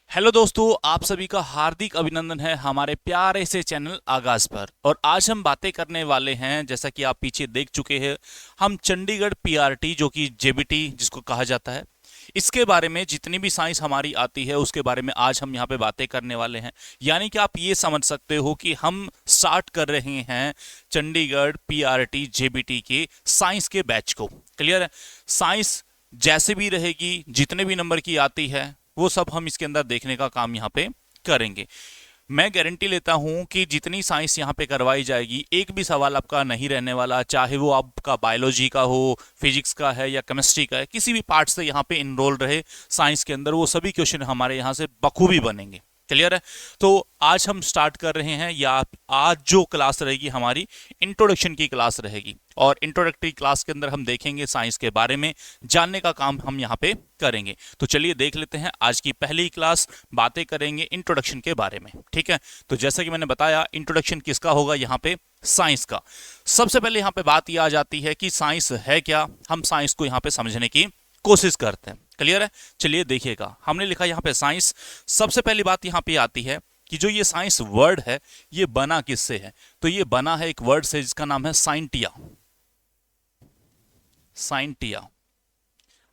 Hello दोस्तों, आप सभी का हार्दिक अभिनंदन है हमारे प्यारे से चैनल आगाज पर। और आज हम बातें करने वाले हैं, जैसा कि आप पीछे देख चुके हैं, हम चंडीगढ़ पीआरटी जो कि जेबीटी जिसको कहा जाता है, इसके बारे में जितनी भी साइंस हमारी आती है उसके बारे में आज हम यहाँ पे बातें करने वाले हैं। यानी कि आप ये समझ सकते हो कि हम स्टार्ट कर रहे हैं चंडीगढ़ पीआरटी जेबीटी के साइंस के बैच को। क्लियर है? साइंस जैसे भी रहेगी, जितने भी नंबर की आती है वो सब हम इसके अंदर देखने का काम यहाँ पे करेंगे। मैं गारंटी लेता हूं कि जितनी साइंस यहाँ पे करवाई जाएगी, एक भी सवाल आपका नहीं रहने वाला, चाहे वो आपका बायोलॉजी का हो, फिजिक्स का है या केमिस्ट्री का है, किसी भी पार्ट से यहाँ पे इनरोल रहे साइंस के अंदर, वो सभी क्वेश्चन हमारे यहाँ से बखूबी बनेंगे। क्लियर है? तो आज हम स्टार्ट कर रहे हैं, या आज जो क्लास रहेगी हमारी इंट्रोडक्शन की क्लास रहेगी, और इंट्रोडक्टरी क्लास के अंदर हम देखेंगे साइंस के बारे में, जानने का काम हम यहाँ पे करेंगे। तो चलिए देख लेते हैं आज की पहली क्लास, बातें करेंगे इंट्रोडक्शन के बारे में। ठीक है? तो जैसा कि मैंने बताया, इंट्रोडक्शन किसका होगा यहाँ पे? साइंस का। सबसे पहले यहाँ पे बात यह आ जाती है कि साइंस है क्या। हम साइंस को यहाँ पे समझने की कोशिश करते हैं। क्लियर है? चलिए देखिएगा, हमने लिखा यहाँ पे साइंस। सबसे पहली बात यहाँ पे आती है कि जो ये साइंस वर्ड है, ये बना किससे है? तो ये बना है एक वर्ड से जिसका नाम है साइंटिया। साइंटिया।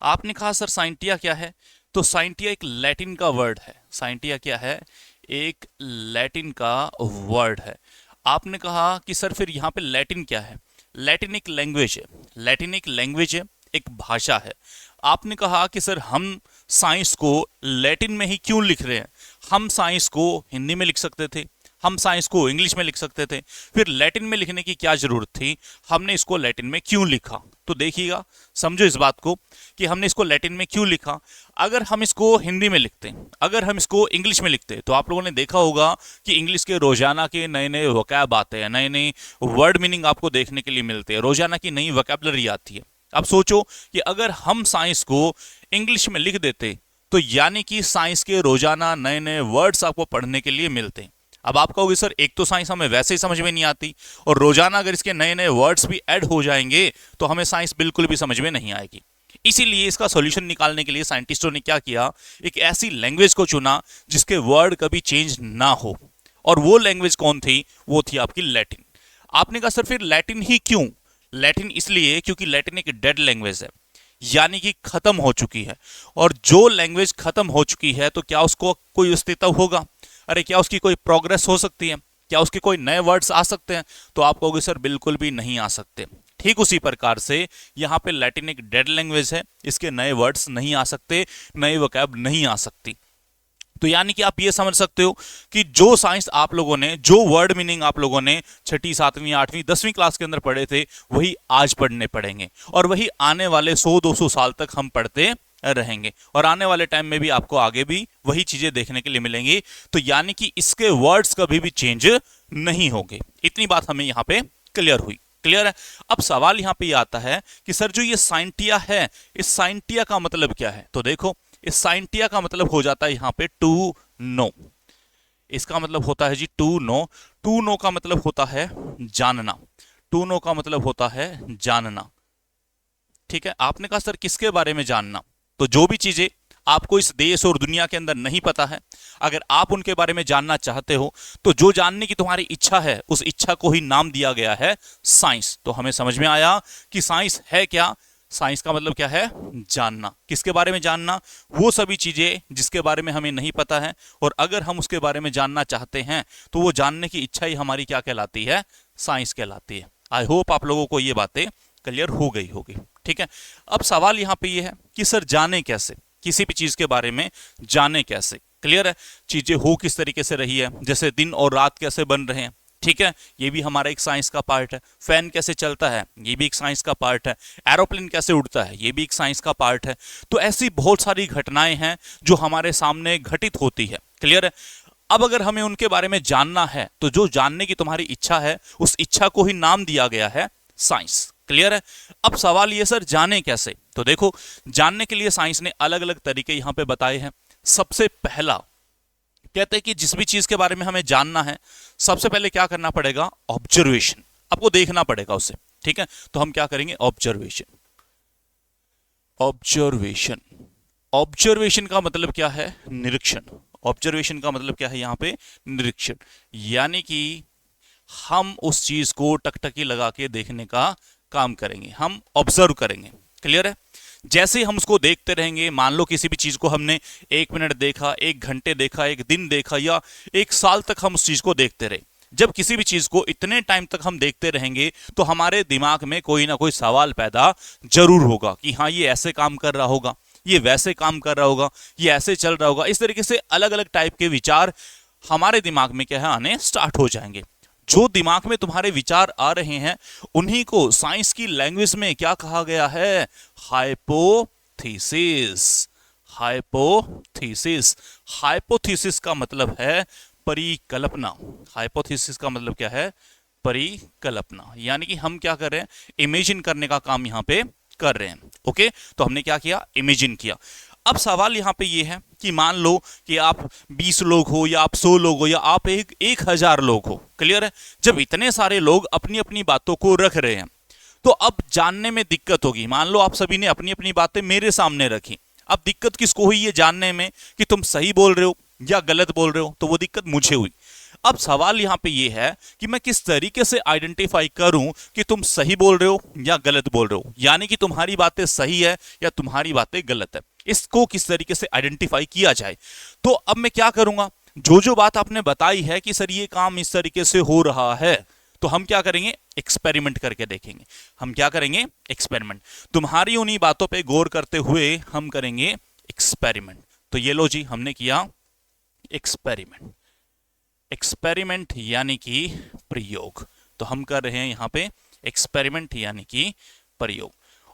आपने कहा सर साइंटिया क्या है? तो साइंटिया एक लैटिन का वर्ड है। साइंटिया क्या है? एक लैटिन का वर्ड है। आपने कहा कि सर फिर यहाँ पे लैटिन क्या है? लैटिन एक लैंग्वेज है। लैटिन एक लैंग्वेज है, एक भाषा है। आपने कहा कि सर हम साइंस को लैटिन में ही क्यों लिख रहे हैं? हम साइंस को हिंदी में लिख सकते थे, हम साइंस को इंग्लिश में लिख सकते थे, फिर लैटिन में लिखने की क्या जरूरत थी? हमने इसको लैटिन में क्यों लिखा? तो देखिएगा, समझो इस बात को कि हमने इसको लैटिन में क्यों लिखा। अगर हम इसको हिंदी में लिखते, अगर हम इसको इंग्लिश में लिखते, तो आप लोगों ने देखा होगा कि इंग्लिश के रोजाना के नए नए वोकैब आते हैं, नए नए वर्ड मीनिंग आपको देखने के लिए मिलते हैं, रोजाना की नई वोकैबलरी आती है। अब सोचो कि अगर हम साइंस को इंग्लिश में लिख देते, तो यानी कि साइंस के रोजाना नए नए वर्ड्स आपको पढ़ने के लिए मिलते। अब आप कहोगे सर एक तो साइंस हमें वैसे ही समझ में नहीं आती, और रोजाना अगर इसके नए नए वर्ड्स भी ऐड हो जाएंगे तो हमें साइंस बिल्कुल भी समझ में नहीं आएगी। इसीलिए इसका सॉल्यूशन निकालने के लिए साइंटिस्टों ने क्या किया? एक ऐसी लैंग्वेज को चुना जिसके वर्ड कभी चेंज ना हो। और वो लैंग्वेज कौन थी? वो थी आपकी लैटिन। आपने कहा सर फिर लैटिन ही क्यों? लैटिन इसलिए क्योंकि लैटिन एक डेड लैंग्वेज है, यानी कि खत्म हो चुकी है। और जो लैंग्वेज खत्म हो चुकी है, तो क्या उसको कोई अस्तित्व होगा? अरे क्या उसकी कोई प्रोग्रेस हो सकती है? क्या उसके कोई नए वर्ड्स आ सकते हैं? तो आप कहोगे सर बिल्कुल भी नहीं आ सकते। ठीक उसी प्रकार से यहाँ पे लैटिन एक डेड लैंग्वेज है, इसके नए वर्ड्स नहीं आ सकते, नए वोकैब नहीं आ सकती। तो यानी कि आप ये समझ सकते हो कि जो साइंस आप लोगों ने, जो वर्ड मीनिंग आप लोगों ने छठी, सातवीं, आठवीं, 10वीं क्लास के अंदर पढ़े थे, वही आज पढ़ने पड़ेंगे, और वही आने वाले 100-200 साल तक हम पढ़ते रहेंगे, और आने वाले टाइम में भी आपको आगे भी वही चीजें देखने के लिए मिलेंगी। तो यानी कि इसके वर्ड्स कभी भी चेंज नहीं होंगे। इतनी बात हमें यहाँ पे क्लियर हुई। क्लियर है? अब सवाल यहाँ पे आता है कि सर जो ये साइंटिया है, इस साइंटिया का मतलब क्या है? तो देखो, इस साइंटिया का मतलब हो जाता है यहाँ पे टू नो। इसका मतलब होता है जी टू नो। टू नो का मतलब होता है जानना। टू नो का मतलब होता है जानना। ठीक है? आपने कहा सर किसके बारे में जानना? तो जो भी चीजें आपको इस देश और दुनिया के अंदर नहीं पता है, अगर आप उनके बारे में जानना चाहते हो, तो जो जानने की तुम्हारी इच्छा है, उस इच्छा को ही नाम दिया गया है साइंस। तो हमें समझ में आया कि साइंस है क्या? साइंस का मतलब क्या है? जानना। किसके बारे में जानना? वो सभी चीजें जिसके बारे में हमें नहीं पता है, और अगर हम उसके बारे में जानना चाहते हैं, तो वो जानने की इच्छा ही हमारी क्या कहलाती है? साइंस कहलाती है। आई होप आप लोगों को ये बातें क्लियर हो गई होगी। ठीक है? अब सवाल यहां पे ये है कि सर जाने कैसे? किसी भी चीज के बारे में जाने कैसे? क्लियर है? चीजें हो किस तरीके से रही है, जैसे दिन और रात कैसे बन रहे हैं। ठीक है? ये भी हमारा एक साइंस का पार्ट है। फैन कैसे चलता है, ये भी एक साइंस का पार्ट है। एरोप्लेन कैसे उड़ता है, ये भी एक साइंस का पार्ट है। तो ऐसी बहुत सारी घटनाएं हैं जो हमारे सामने घटित होती है। क्लियर है? अब अगर हमें उनके बारे में जानना है, तो जो जानने की तुम्हारी इच्छा है, उस इच्छा को ही नाम दिया गया है साइंस। क्लियर है? अब सवाल ये सर जाने कैसे? तो देखो, जानने के लिए साइंस ने अलग अलग तरीके यहां पे बताए हैं। सबसे पहला कहते हैं कि जिस भी चीज के बारे में हमें जानना है, सबसे पहले क्या करना पड़ेगा? ऑब्जर्वेशन। आपको देखना पड़ेगा उसे। ठीक है? तो हम क्या करेंगे? ऑब्जर्वेशन। ऑब्जर्वेशन। ऑब्जर्वेशन का मतलब क्या है? निरीक्षण। ऑब्जर्वेशन का मतलब क्या है यहाँ पे? निरीक्षण। यानी कि हम उस चीज को टकटकी लगा के देखने का काम करेंगे, हम ऑब्जर्व करेंगे। क्लियर है? जैसे हम उसको देखते रहेंगे, मान लो किसी भी चीज को हमने 1 मिनट देखा, 1 घंटे देखा, 1 दिन देखा, या 1 साल तक हम उस चीज को देखते रहे। जब किसी भी चीज को इतने टाइम तक हम देखते रहेंगे तो हमारे दिमाग में कोई ना कोई सवाल पैदा जरूर होगा कि हाँ ये ऐसे काम कर रहा होगा, ये वैसे काम कर रहा होगा, ये ऐसे चल रहा होगा। इस तरीके से अलग अलग टाइप के विचार हमारे दिमाग में क्या है, आने स्टार्ट हो जाएंगे। जो दिमाग में तुम्हारे विचार आ रहे हैं उन्हीं को साइंस की लैंग्वेज में क्या कहा गया है? हाइपोथेसिस। हाइपोथेसिस। हाइपोथेसिस का मतलब है परिकल्पना। हाइपोथेसिस का मतलब क्या है? परिकल्पना। यानी कि हम क्या कर रहे हैं? इमेजिन करने का काम यहां पे कर रहे हैं। ओके, तो हमने क्या किया? इमेजिन किया। अब सवाल यहां पे ये है कि मान लो कि आप 20 लोग हो, या आप 100 लोग हो, या आप 1000 लोग हो। क्लियर है? जब इतने सारे लोग अपनी अपनी बातों को रख रहे हैं तो अब जानने में दिक्कत होगी। मान लो आप सभी ने अपनी अपनी बातें मेरे सामने रखी, अब दिक्कत किसको हुई ये जानने में कि तुम सही बोल रहे हो या गलत बोल रहे हो? तो वो दिक्कत मुझे हुई। अब सवाल यहां पे ये है कि मैं किस तरीके से आइडेंटिफाई करूं कि तुम सही बोल रहे हो या गलत बोल रहे हो, यानी कि तुम्हारी बातें सही है या तुम्हारी बातें गलत है। इसको किस तरीके से आइडेंटिफाई किया जाए? तो अब मैं क्या करूंगा, जो जो बात आपने बताई है कि सर ये काम इस तरीके से हो रहा है, तो हम क्या करेंगे? एक्सपेरिमेंट करके देखेंगे। हम क्या करेंगे? एक्सपेरिमेंट। तुम्हारी उन्हीं बातों पे गौर करते हुए हम करेंगे एक्सपेरिमेंट। तो ये लो जी, हमने किया एक्सपेरिमेंट। एक्सपेरिमेंट यानी कि प्रयोग। तो हम कर रहे हैं यहां पे एक्सपेरिमेंट यानी कि प्रयोग।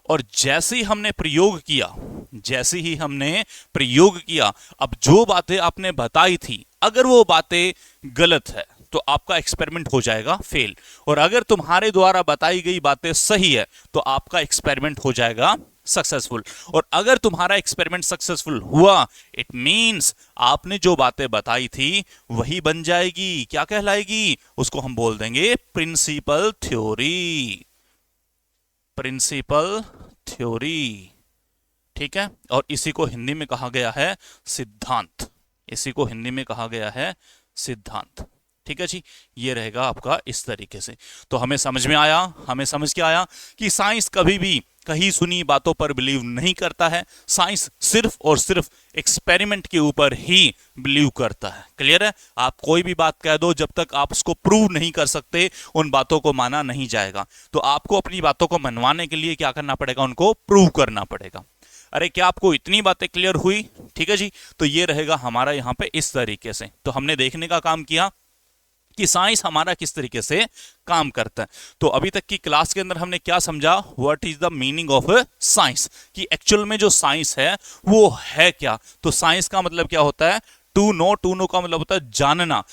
और जैसे ही हमने प्रयोग किया, जैसे ही हमने प्रयोग किया, अब जो बातें आपने बताई थी अगर वो बातें गलत है तो आपका एक्सपेरिमेंट हो जाएगा फेल, और अगर तुम्हारे द्वारा बताई गई बातें सही है तो आपका एक्सपेरिमेंट हो जाएगा सक्सेसफुल। और अगर तुम्हारा एक्सपेरिमेंट सक्सेसफुल हुआ, इट मींस आपने जो बातें बताई थी वही बन जाएगी। क्या कहलाएगी? उसको हम बोल देंगे प्रिंसिपल थ्योरी। Principal theory. ठीक है? और इसी को हिंदी में कहा गया है सिद्धांत। इसी को हिंदी में कहा गया है सिद्धांत। ठीक है जी, ये रहेगा आपका इस तरीके से। तो हमें समझ में आया, हमें समझ के आया कि साइंस कभी भी कहीं सुनी बातों पर बिलीव नहीं करता है। साइंस सिर्फ और सिर्फ एक्सपेरिमेंट के ऊपर ही बिलीव करता है। क्लियर है? आप कोई भी बात कह दो, जब तक आप उसको प्रूव नहीं कर सकते उन बातों को माना नहीं जाएगा। तो आपको अपनी बातों को मनवाने के लिए क्या करना पड़ेगा? उनको प्रूव करना पड़ेगा। अरे क्या आपको इतनी बातें क्लियर हुई? ठीक है जी, तो ये रहेगा हमारा यहाँ पे इस तरीके से। तो हमने देखने का काम किया कि साइंस हमारा किस तरीके से काम करता है। तो अभी तक की क्लास के अंदर हमने क्या समझा? What is the meaning of science, कि एक्चुअल में जो साइंस है वो है क्या। तो साइंस का मतलब क्या होता है? To know. टू नो का मतलब होता है जानना।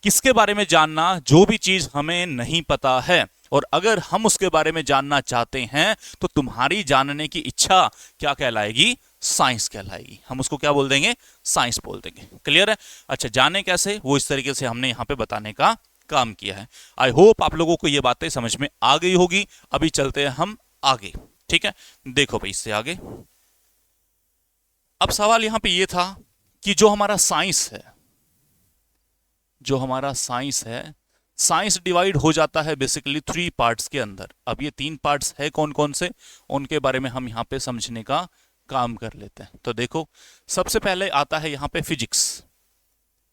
किसके बारे में जानना? जो भी चीज हमें नहीं पता है, और अगर हम उसके बारे में जानना चाहते हैं तो तुम्हारी जानने की इच्छा क्या कहलाएगी? साइंस कहलाएगी। हम उसको क्या बोल देंगे? साइंस बोल देंगे। क्लियर है? अच्छा, जाने कैसे, वो इस तरीके से हमने यहां पे बताने का काम किया है। आई होप आप लोगों को ये बातें समझ में आ गई होगी। अभी चलते हैं हम आगे। ठीक है, देखो भाई इससे आगे। अब सवाल यहां पे ये था कि जो हमारा साइंस है, जो हमारा साइंस है, साइंस डिवाइड हो जाता है बेसिकली 3 पार्ट्स के अंदर। अब ये 3 पार्ट्स है कौन कौन से, उनके बारे में हम यहां पे समझने का काम कर लेते हैं। तो देखो, सबसे पहले आता है यहां पे फिजिक्स।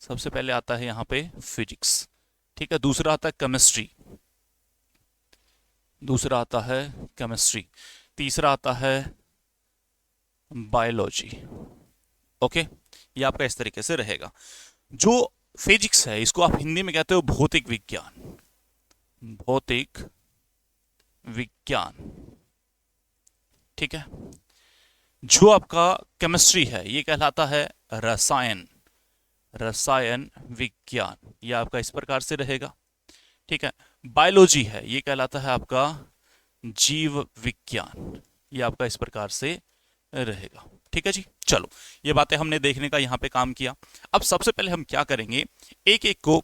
सबसे पहले आता है यहां पे फिजिक्स। ठीक है, दूसरा आता है केमिस्ट्री। दूसरा आता है केमिस्ट्री। तीसरा आता है बायोलॉजी। ओके, ये आपका इस तरीके से रहेगा। जो फिजिक्स है इसको आप हिंदी में कहते हो भौतिक विज्ञान। भौतिक विज्ञान। ठीक है। जो आपका केमिस्ट्री है ये कहलाता है रसायन। रसायन विज्ञान, ये आपका इस प्रकार से रहेगा। ठीक है। बायोलॉजी है ये कहलाता है आपका जीव विज्ञान, ये आपका इस प्रकार से रहेगा। ठीक है जी, चलो ये बातें हमने देखने का यहां पे काम किया। अब सबसे पहले हम क्या करेंगे, एक एक को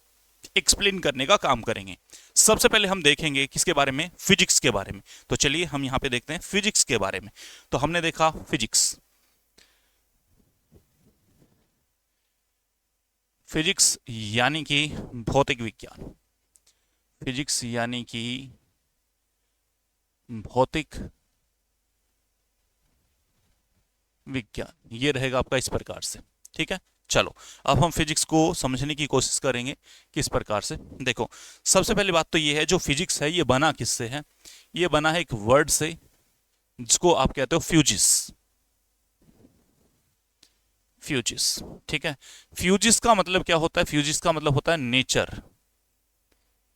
एक्सप्लेन करने का काम करेंगे। सबसे पहले हम देखेंगे किसके बारे में? फिजिक्स के बारे में। तो चलिए हम यहां पे देखते हैं फिजिक्स के बारे में। तो हमने देखा फिजिक्स। फिजिक्स यानी कि भौतिक विज्ञान, फिजिक्स यानी कि भौतिक विज्ञान, ये रहेगा आपका इस प्रकार से। ठीक है, चलो अब हम फिजिक्स को समझने की कोशिश करेंगे किस प्रकार से। देखो, सबसे पहली बात तो ये है, जो फिजिक्स है ये बना किससे है? ये बना है एक वर्ड से जिसको आप कहते हो फ्यूजिस। फ्यूजिस, ठीक है। फ्यूजिस का मतलब क्या होता है? फ्यूजिस का मतलब होता है नेचर।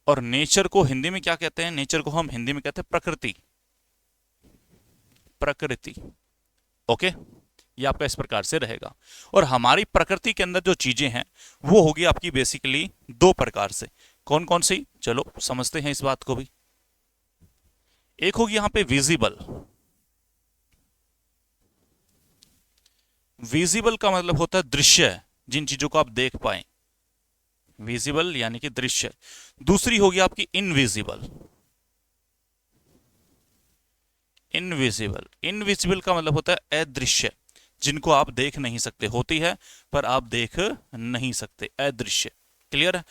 और नेचर को हिंदी में क्या कहते हैं? नेचर को हम हिंदी में कहते हैं प्रकृति। प्रकृति, ओके। ये आपका इस प्रकार से रहेगा। और हमारी प्रकृति के अंदर जो चीजें हैं वो होगी आपकी बेसिकली दो प्रकार से। कौन कौन सी? चलो समझते हैं इस बात को भी। एक होगी यहां पे विजिबल। विजिबल का मतलब होता है दृश्य, जिन चीजों को आप देख पाए, विजिबल यानी कि दृश्य। दूसरी होगी आपकी इनविजिबल। इनविजिबल, इनविजिबल का मतलब होता है अदृश्य, जिनको आप देख नहीं सकते, होती है पर आप देख नहीं सकते, अदृश्य। क्लियर है?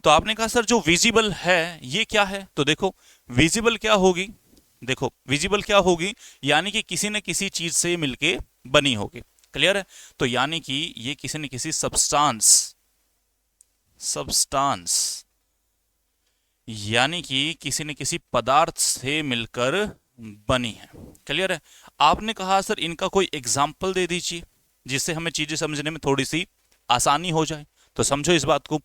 तो आपने कहा सर जो विजिबल है ये क्या है? तो देखो विजिबल क्या होगी, देखो विजिबल क्या होगी, यानी कि किसी न किसी चीज से मिलके बनी होगी। क्लियर है? तो यानी कि ये किसी न किसी सब्सटेंस, सब्सटेंस यानी कि किसी न किसी पदार्थ से मिलकर बनी है। क्लियर है? आपने कहा सर इनका कोई एग्जाम्पल दे दीजिए जिससे हमें चीजें समझने में थोड़ी सी आसानी हो जाए। तो समझो इस बात को,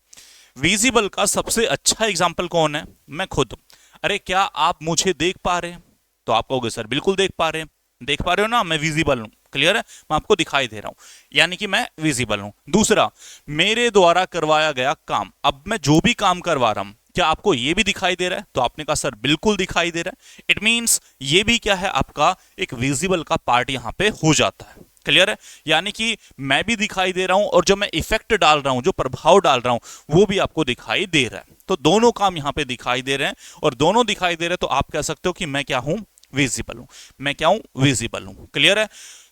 विजिबल का सबसे अच्छा एग्जाम्पल कौन है? मैं खुद। अरे क्या आप मुझे देख पा रहे हैं? तो आप कहोगे सर बिल्कुल देख पा रहे हैं। देख पा रहे हो ना, मैं विजिबल हूं। क्लियर है? मैं आपको दिखाई दे रहा हूं, यानी कि मैं विजिबल हूं। दूसरा, मेरे द्वारा करवाया गया काम, अब मैं जो भी काम करवा रहा हूं क्या आपको ये भी दिखाई दे रहा है? तो आपने कहा सर बिल्कुल दिखाई दे रहा है। इट मींस ये भी क्या है, आपका एक विजिबल का पार्ट यहां पे हो जाता है। क्लियर है? यानी कि मैं भी दिखाई दे रहा हूं और जो मैं इफेक्ट डाल रहा हूं, जो प्रभाव डाल रहा हूं वो भी आपको दिखाई दे रहा है। तो दोनों काम यहां पे दिखाई दे रहे हैं, और दोनों दिखाई दे रहे हैं तो आप कह सकते हो कि मैं क्या हूं? विजिबल हूं। मैं क्या हूं? विजिबल हूं। क्लियर है?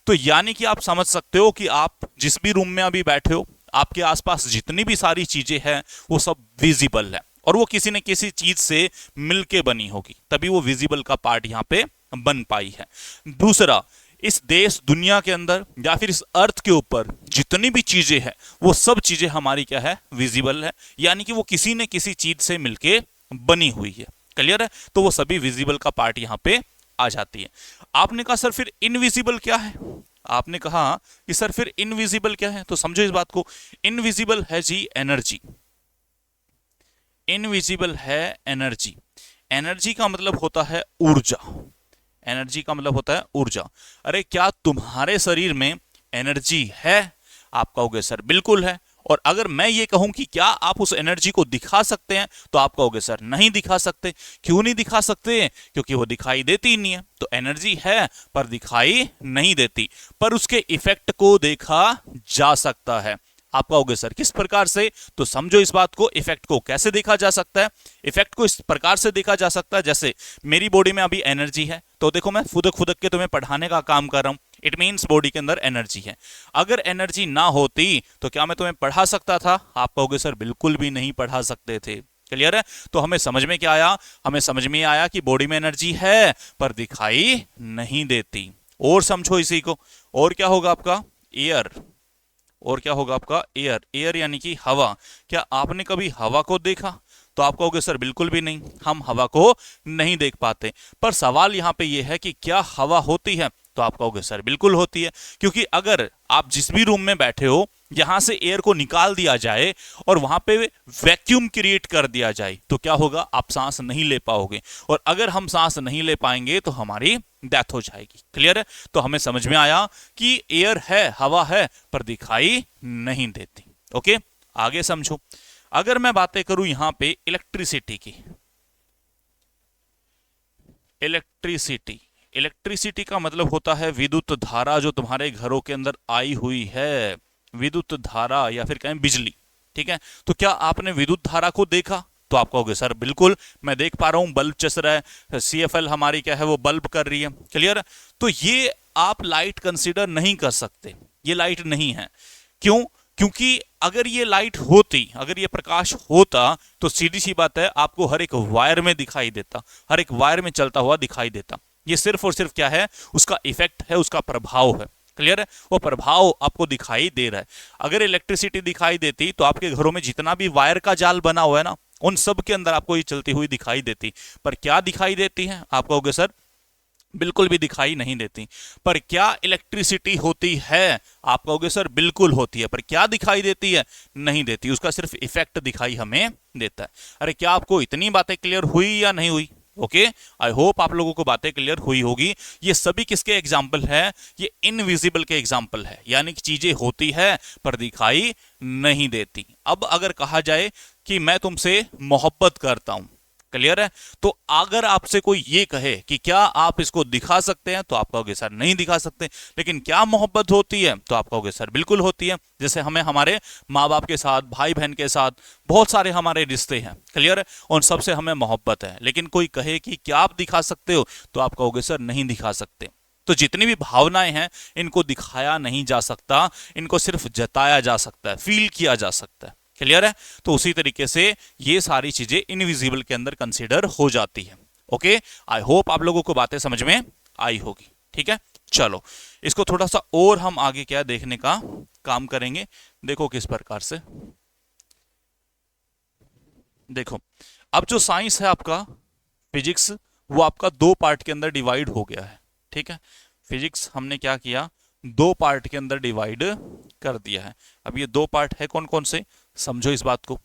तो यानी कि आप समझ सकते हो कि आप जिस भी रूम में अभी बैठे हो, आपके आसपास जितनी भी सारी चीजें हैं वो सब विजिबल है, और वो किसी न किसी चीज से मिलके बनी होगी, तभी वो विजिबल का पार्ट यहां पे बन पाई है। दूसरा, इस देश दुनिया के अंदर या फिर इस अर्थ के ऊपर जितनी भी चीजें हैं वो सब चीजें हमारी क्या है? विजिबल है, यानी कि वो किसी न किसी चीज से मिलके बनी हुई है। क्लियर है? तो वो सभी विजिबल का पार्ट यहां पे आ जाती है। आपने कहा सर फिर इनविजिबल क्या है? आपने कहा कि सर फिर इनविजिबल क्या है? तो समझो इस बात को, इनविजिबल है जी एनर्जी। इनविजिबल है एनर्जी। एनर्जी का मतलब होता है ऊर्जा। एनर्जी का मतलब होता है ऊर्जा। अरे क्या तुम्हारे शरीर में एनर्जी है? आप कहोगे सर बिल्कुल है। और अगर मैं ये कहूं कि क्या आप उस एनर्जी को दिखा सकते हैं, तो आप कहोगे सर नहीं दिखा सकते। क्यों नहीं दिखा सकते? क्योंकि वो दिखाई देती ही नहीं है। तो एनर्जी है पर दिखाई नहीं देती, पर उसके इफेक्ट को देखा जा सकता है। आप कहोगे सर किस प्रकार से? तो समझो इस बात को, इफेक्ट को कैसे देखा जा सकता है? इफेक्ट को इस प्रकार से देखा जा सकता है, जैसे मेरी बॉडी में अभी एनर्जी है, तो देखो मैं फुदक फुदक के तुम्हें पढ़ाने का काम कर रहा हूं। इट मीन्स बॉडी के अंदर एनर्जी है। अगर एनर्जी ना होती तो क्या मैं तुम्हें पढ़ा सकता था? आप कहोगे सर बिल्कुल भी नहीं पढ़ा सकते थे। क्लियर है? तो हमें समझ में क्या आया? हमें समझ में आया कि बॉडी में एनर्जी है पर दिखाई नहीं देती। और समझो इसी को, और क्या होगा आपका? एयर। और क्या होगा आपका? एयर। एयर यानी कि हवा। क्या आपने कभी हवा को देखा? तो आप कहोगे सर बिल्कुल भी नहीं, हम हवा को नहीं देख पाते। पर सवाल यहां पे यह है कि क्या हवा होती है? तो आप कहोगे सर बिल्कुल होती है, क्योंकि अगर आप जिस भी रूम में बैठे हो यहां से एयर को निकाल दिया जाए और वहां पे वैक्यूम क्रिएट कर दिया जाए तो क्या होगा? आप सांस नहीं ले पाओगे, और अगर हम सांस नहीं ले पाएंगे तो हमारी डेथ हो जाएगी। क्लियर है? तो हमें समझ में आया कि एयर है, हवा है, पर दिखाई नहीं देती। ओके, आगे समझो। अगर मैं बातें करूं यहां पे इलेक्ट्रिसिटी की, इलेक्ट्रिसिटी, इलेक्ट्रिसिटी का मतलब होता है विद्युत धारा जो तुम्हारे घरों के अंदर आई हुई है, विद्युत धारा या फिर कहें बिजली। ठीक है? तो क्या आपने विद्युत धारा को देखा? तो आप कहोगे सर बिल्कुल मैं देख पा रहा हूं, बल्ब चस रहा है, सीएफएल हमारी क्या है वो बल्ब कर रही है। क्लियर? तो ये आप लाइट कंसीडर नहीं कर सकते, ये लाइट नहीं है। क्यों? क्योंकि अगर ये लाइट होती, अगर ये प्रकाश होता, तो सीधी सी बात है आपको हर एक वायर में दिखाई देता, हर एक वायर में चलता हुआ दिखाई देता। ये सिर्फ और सिर्फ क्या है, उसका इफेक्ट है, उसका प्रभाव है। क्लियर है, वो प्रभाव आपको दिखाई दे रहा है। अगर इलेक्ट्रिसिटी दिखाई देती तो आपके घरों में जितना भी वायर का जाल बना हुआ है ना, उन सब के अंदर आपको ये चलती हुई दिखाई देती। पर क्या दिखाई देती है, आप कहोगे सर बिल्कुल भी दिखाई नहीं देती। पर क्या इलेक्ट्रिसिटी होती है, आप कहोगे सर बिल्कुल होती है। पर क्या दिखाई देती है, नहीं देती, उसका सिर्फ इफेक्ट दिखाई हमें देता है। अरे क्या आपको इतनी बातें क्लियर हुई या नहीं हुई? ओके, आई होप आप लोगों को बातें क्लियर हुई होगी। ये सभी किसके एग्जाम्पल है, ये इनविजिबल के एग्जाम्पल है, यानी कि चीजें होती है पर दिखाई नहीं देती। अब अगर कहा जाए कि मैं तुमसे मोहब्बत करता हूं, क्लियर है, तो अगर आपसे कोई ये कहे कि क्या आप इसको दिखा सकते हैं, तो आप कहोगे सर नहीं दिखा सकते। लेकिन क्या मोहब्बत होती है, तो आप कहोगे सर बिल्कुल होती है। जैसे हमें हमारे माँ बाप के साथ, भाई बहन के साथ, बहुत सारे हमारे रिश्ते हैं, क्लियर है, उन सबसे हमें मोहब्बत है। लेकिन कोई कहे कि क्या आप दिखा सकते हो, तो आप कहोगे सर नहीं दिखा सकते। तो जितनी भी भावनाएं हैं इनको दिखाया नहीं जा सकता, इनको सिर्फ जताया जा सकता है, फील किया जा सकता है। क्लियर है, तो उसी तरीके से ये सारी चीजें इनविजिबल के अंदर कंसीडर हो जाती है। ओके, आई होप आप लोगों को बातें समझ में आई होगी। ठीक है, चलो इसको थोड़ा सा और हम आगे क्या देखने का काम करेंगे। देखो किस प्रकार से, देखो अब जो साइंस है आपका, फिजिक्स, वो आपका दो पार्ट के अंदर डिवाइड हो गया है। ठीक है, फिजिक्स हमने क्या किया, दो पार्ट के अंदर डिवाइड कर दिया है। अब ये दो पार्ट है कौन कौन से, समझो इस बात को।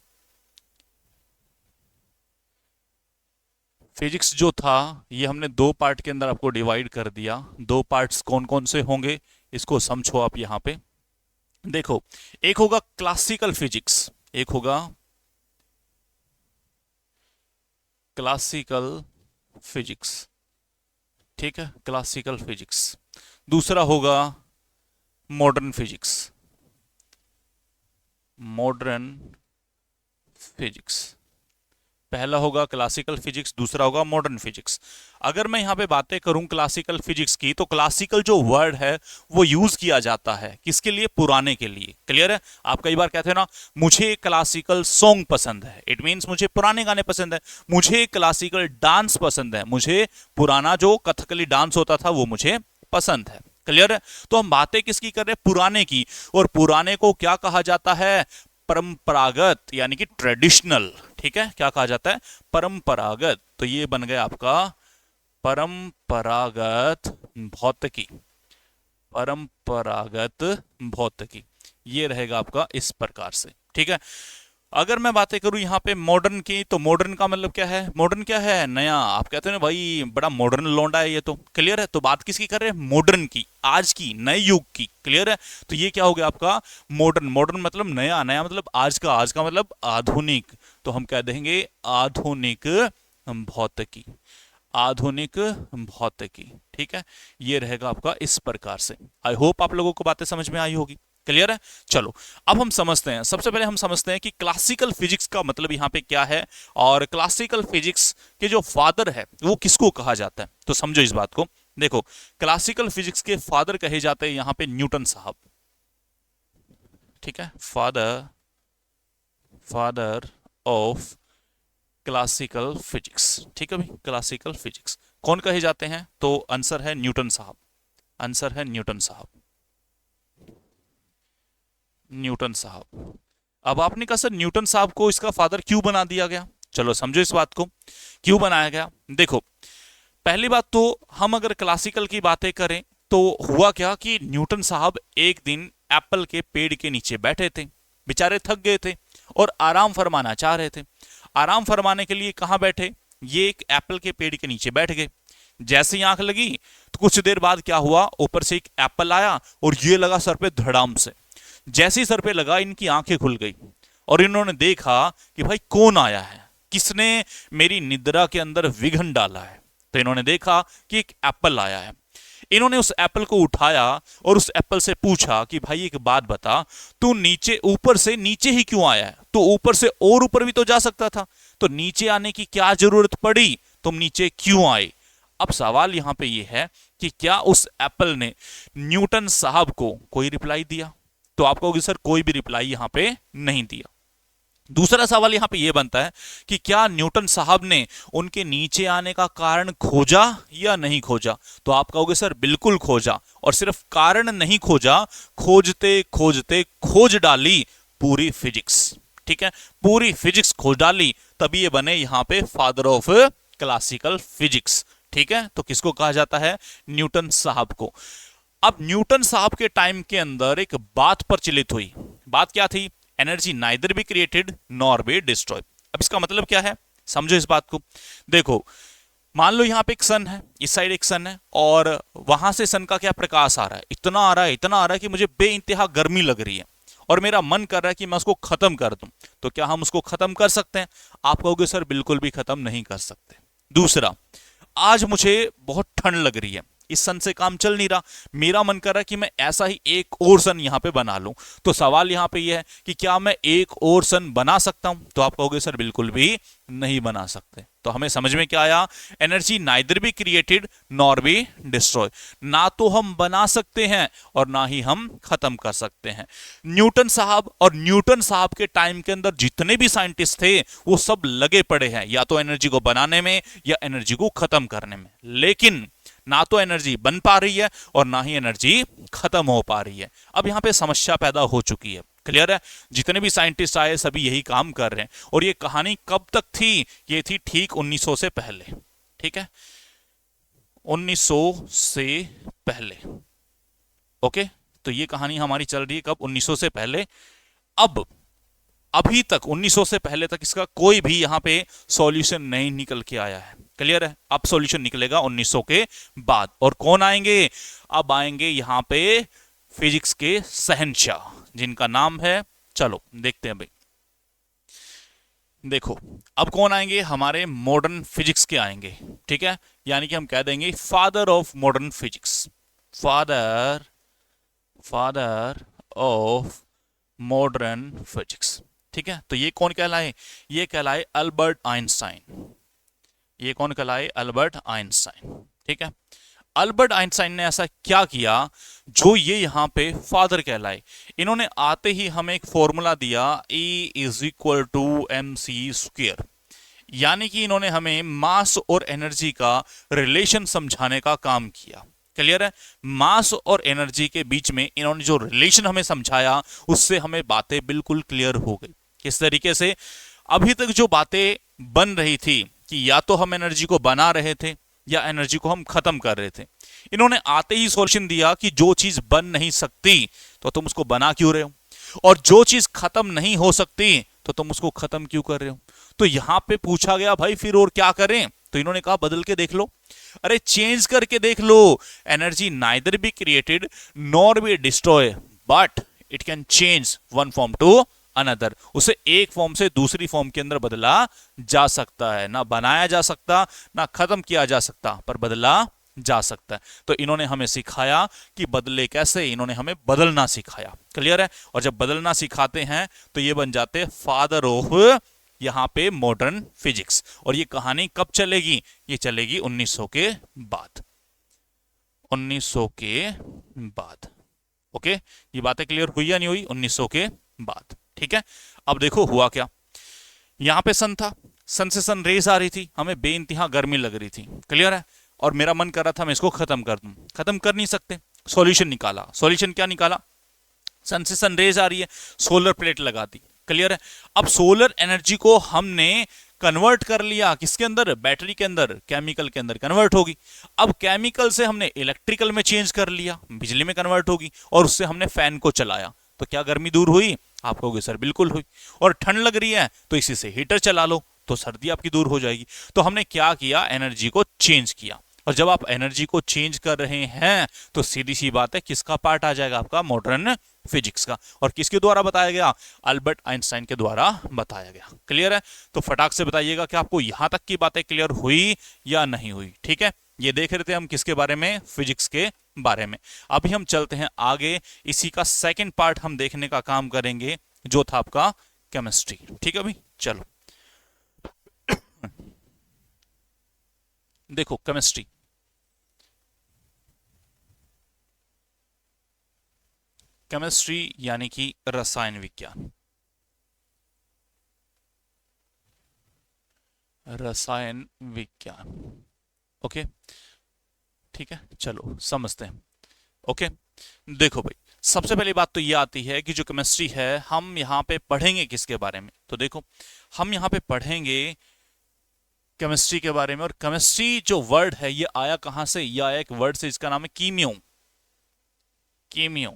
फिजिक्स जो था ये हमने दो पार्ट के अंदर आपको डिवाइड कर दिया। दो पार्ट्स कौन कौन से होंगे इसको समझो आप यहां पे। देखो, एक होगा क्लासिकल फिजिक्स, एक होगा क्लासिकल फिजिक्स। ठीक है, क्लासिकल फिजिक्स। दूसरा होगा मॉडर्न फिजिक्स, मॉडर्न फिजिक्स। पहला होगा क्लासिकल फिजिक्स, दूसरा होगा मॉडर्न फिजिक्स। अगर मैं यहां पे बातें करूं क्लासिकल फिजिक्स की, तो क्लासिकल जो वर्ड है वो यूज किया जाता है किसके लिए, पुराने के लिए। क्लियर है, आप कई बार कहते हैं ना मुझे क्लासिकल सॉन्ग पसंद है, इट मींस मुझे पुराने गाने पसंद है। मुझे क्लासिकल डांस पसंद है, मुझे पुराना जो कथकली डांस होता था वो मुझे पसंद है। क्लियर है, तो हम बातें किसकी कर रहे हैं, पुराने की। और पुराने को क्या कहा जाता है, परंपरागत, यानी कि ट्रेडिशनल। ठीक है, क्या कहा जाता है, परंपरागत। तो ये बन गया आपका परंपरागत भौतिकी, परंपरागत भौतिकी। ये रहेगा आपका इस प्रकार से। ठीक है, अगर मैं बातें करूं यहाँ पे मॉडर्न की, तो मॉडर्न का मतलब क्या है, मॉडर्न क्या है, नया। आप कहते हैं ना भाई बड़ा मॉडर्न लौंडा है ये तो, क्लियर है, तो बात किसकी कर रहे हैं, मॉडर्न की, आज की, नए युग की। क्लियर है, तो ये क्या हो गया आपका मॉडर्न। मॉडर्न मतलब नया, नया मतलब आज का, आज का मतलब आधुनिक। तो हम कह देंगे आधुनिक भौतिकी, आधुनिक भौतिकी। ठीक है, ये रहेगा आपका इस प्रकार से। आई होप आप लोगों को बातें समझ में आई होगी। क्लियर है, चलो अब हम समझते हैं। सबसे पहले हम समझते हैं कि क्लासिकल फिजिक्स का मतलब यहां पे क्या है, और क्लासिकल फिजिक्स के जो फादर है वो किसको कहा जाता है। तो समझो इस बात को। देखो, क्लासिकल फिजिक्स के फादर कहे जाते हैं यहां पे न्यूटन साहब। ठीक है, father, father of classical physics. ठीक है भाई, क्लासिकल फिजिक्स कौन कहे जाते हैं, तो आंसर है न्यूटन साहब, आंसर है न्यूटन साहब, न्यूटन साहब। अब आपने कहा सर न्यूटन साहब को इसका फादर क्यों बना दिया गया, चलो समझो इस बात को, क्यों बनाया गया। देखो, पहली बात तो हम अगर क्लासिकल की बातें करें तो हुआ क्या कि न्यूटन साहब एक दिन एप्पल के पेड़ के नीचे बैठे थे, बेचारे थक गए थे और आराम फरमाना चाह रहे थे। आराम फरमाने के लिए कहां बैठे, ये एक एप्पल के पेड़ के नीचे बैठ गए। जैसे ही आंख लगी तो कुछ देर बाद क्या हुआ, ऊपर से एक एप्पल आया और ये लगा सर पे धड़ाम से। जैसे ही सर पे लगा इनकी आंखें खुल गई और इन्होंने देखा कि भाई कौन आया है, किसने मेरी निद्रा के अंदर विघ्न डाला है। तो इन्होंने देखा कि एक एप्पल आया है। इन्होंने उस एप्पल को उठाया और उस एप्पल से पूछा कि भाई एक बात बता, तू नीचे, ऊपर से नीचे ही क्यों आया है, तो ऊपर से और ऊपर भी तो जा सकता था, तो नीचे आने की क्या जरूरत पड़ी, तुम नीचे क्यों आए। अब सवाल यहां पे ये है कि क्या उस एप्पल ने न्यूटन साहब को कोई रिप्लाई दिया, तो आप कहोगे सर कोई भी रिप्लाई यहां पे नहीं दिया। दूसरा सवाल यहां पे यह बनता है कि क्या न्यूटन साहब ने उनके नीचे आने का कारण खोजा या नहीं खोजा? तो आप कहोगे सर बिल्कुल खोजा, और सिर्फ कारण नहीं खोजा, खोजते खोजते खोज डाली पूरी फिजिक्स। ठीक है, पूरी फिजिक्स खोज डाली, तभी ये बने यहां पे फादर ऑफ क्लासिकल फिजिक्स। ठीक है, तो किसको कहा जाता है? न्यूटन साहब को। अब न्यूटन साहब के टाइम के अंदर एक बात प्रचलित हुई। बात क्या थी? Energy neither be created nor be destroy. अब इसका मतलब क्या है, समझो इस बात को। देखो, मान लो यहां पे एक सन है, इस साइड एक सन है, और वहां से सन का क्या प्रकाश आ रहा है, इतना आ रहा है, इतना आ रहा है कि मुझे बेइंतहा गर्मी लग रही है, और मेरा मन कर रहा है कि मैं उसको खत्म कर दूं। तो क्या हम उसको खत्म कर सकते हैं? आप कहोगे सर बिल्कुल भी खत्म नहीं कर सकते। दूसरा, आज मुझे बहुत ठंड लग रही है, इस सन से काम चल नहीं रहा, मेरा मन कर रहा है कि मैं ऐसा ही एक और सन यहां पे बना लूं। तो सवाल यहां पे यह है कि क्या मैं एक और सन बना सकता हूं? तो आप कहोगे सर बिल्कुल भी नहीं बना सकते। तो हमें समझ में क्या आया? Energy neither be created nor be destroy. ना तो हम बना सकते हैं और ना ही हम खत्म कर सकते हैं। न्यूटन साहब और न्यूटन साहब के टाइम के अंदर जितने भी साइंटिस्ट थे वो सब लगे पड़े हैं या तो एनर्जी को बनाने में या एनर्जी को खत्म करने में, लेकिन ना तो एनर्जी बन पा रही है और ना ही एनर्जी खत्म हो पा रही है। अब यहां पे समस्या पैदा हो चुकी है। क्लियर है? जितने भी साइंटिस्ट आए सभी यही काम कर रहे हैं। और ये कहानी कब तक थी? ये थी ठीक 1900 से पहले। ठीक है, 1900 से पहले। ओके, तो ये कहानी हमारी चल रही है कब? 1900 से पहले। अब अभी तक 1900 से पहले तक इसका कोई भी यहां पे सॉल्यूशन नहीं निकल के आया है। क्लियर है? अब सॉल्यूशन निकलेगा 1900 के बाद। और कौन आएंगे? अब आएंगे यहां पे फिजिक्स के शहंशाह, जिनका नाम है, चलो देखते हैं भाई। देखो, अब कौन आएंगे? हमारे मॉडर्न फिजिक्स के आएंगे। ठीक है, यानी कि हम कह देंगे father of modern physics. Father father of modern physics. ठीक है, तो ये कौन कहलाए? ये कहलाए अल्बर्ट आइंस्टाइन। ये कौन कहलाए? Albert Einstein. ठीक है, अल्बर्ट आइंस्टाइन ने ऐसा क्या किया जो ये यहां पे फादर कहलाए? इन्होंने आते ही हमें एक फॉर्मूला दिया, E is equal to M C square. यानी कि इन्होंने हमें मास और एनर्जी का रिलेशन समझाने का काम किया। क्लियर है? मास और एनर्जी के बीच में इन्होंने जो रिलेशन हमें समझाया, उससे हमें बातें बिल्कुल क्लियर हो गई। किस तरीके से? अभी तक जो बातें बन रही थी कि या तो हम एनर्जी को बना रहे थे या एनर्जी को हम खत्म कर रहे थे, इन्होंने आते ही सॉल्यूशन दिया कि जो चीज बन नहीं सकती तो तुम उसको बना क्यों रहे हो, और जो चीज खत्म नहीं हो सकती तो तुम उसको खत्म क्यों कर रहे हो। तो यहां पे पूछा गया भाई फिर और क्या करें? तो इन्होंने कहा बदल के देख लो, अरे चेंज करके देख लो। Energy neither be created nor be destroy, but it can change one form to another. उसे एक फॉर्म से दूसरी फॉर्म के अंदर बदला जा सकता है। ना बनाया जा सकता, ना खत्म किया जा सकता, पर बदला जा सकता है। तो इन्होंने हमें सिखाया कि बदले कैसे, इन्होंने हमें बदलना सिखाया। क्लियर है? और जब बदलना सिखाते हैं तो ये बन जाते फादर ऑफ यहां पे मॉडर्न फिजिक्स। और ये कहानी कब चलेगी? ये चलेगी 1900 के बाद। 1900 के बाद। ओके, ये बातें क्लियर हुई या नहीं हुई? 1900 के बाद। ठीक है, अब देखो हुआ क्या। यहां पे सन था, सन से सन रेज आ रही थी, हमें बेइंतहा गर्मी लग रही थी। क्लियर है? और मेरा मन कर रहा था मैं इसको खत्म कर दूं। खत्म कर नहीं सकते, सॉल्यूशन निकाला। सॉल्यूशन क्या निकाला? सन से सन रेज आ रही है, सोलर प्लेट लगा दी। क्लियर है? अब सोलर एनर्जी को हमने कन्वर्ट कर लिया किसके अंदर? बैटरी के अंदर, केमिकल के अंदर कन्वर्ट होगी। अब केमिकल से हमने इलेक्ट्रिकल में चेंज कर लिया, बिजली में कन्वर्ट होगी, और उससे हमने फैन को चलाया। तो क्या गर्मी दूर हुई? आप कहोगे सर बिल्कुल हुई। और ठंड लग रही है तो इसी से हीटर चला लो, तो सर्दी आपकी दूर हो जाएगी। तो हमने क्या किया? एनर्जी को चेंज किया। और जब आप एनर्जी को चेंज कर रहे हैं तो सीधी सी बात है किसका पार्ट आ जाएगा? आपका मॉडर्न फिजिक्स का। और किसके द्वारा बताया गया? अल्बर्ट आइंस्टाइन के द्वारा बताया गया। क्लियर है? तो फटाक से बताइएगा कि आपको यहां तक की बातें क्लियर हुई या नहीं हुई। ठीक है, ये देख रहे थे हम किसके बारे में? फिजिक्स के बारे में। अभी हम चलते हैं आगे, इसी का सेकंड पार्ट हम देखने का काम करेंगे जो था आपका केमिस्ट्री। ठीक है भाई, चलो देखो केमिस्ट्री यानी कि रसायन विज्ञान, रसायन विज्ञान। ओके, ठीक है, चलो समझते हैं। ओके, देखो भाई, सबसे पहली बात तो ये आती है कि जो केमिस्ट्री है हम यहाँ पे पढ़ेंगे किसके बारे में, तो देखो हम यहाँ पे पढ़ेंगे केमिस्ट्री के बारे में। और केमिस्ट्री जो वर्ड है ये आया कहां से, ये आया एक वर्ड से, इसका नाम है कीमियो। कीमियो,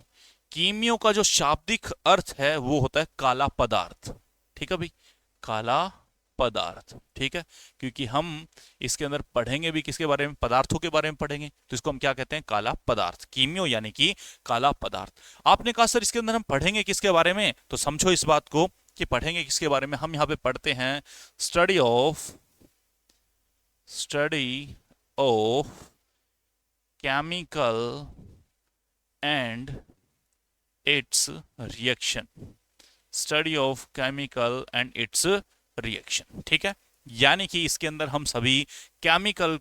कीमियो का जो शाब्दिक अर्थ है वो होता है काला पदार्थ। ठीक है भाई, काला पदार्थ, ठीक है। क्योंकि हम इसके अंदर पढ़ेंगे भी किसके बारे में, पदार्थों के बारे में पढ़ेंगे, तो इसको हम क्या कहते हैं, काला पदार्थ, कीमियो यानी कि काला पदार्थ। आपने कहा सर इसके अंदर हम पढ़ेंगे किसके बारे में, तो समझो इस बात को कि पढ़ेंगे किसके बारे में। हम यहाँ पे पढ़ते हैं study of chemical and it's reaction, study of chemical and it's reaction. ठीक है, यानी कि इसके अंदर हम सभी केमिकल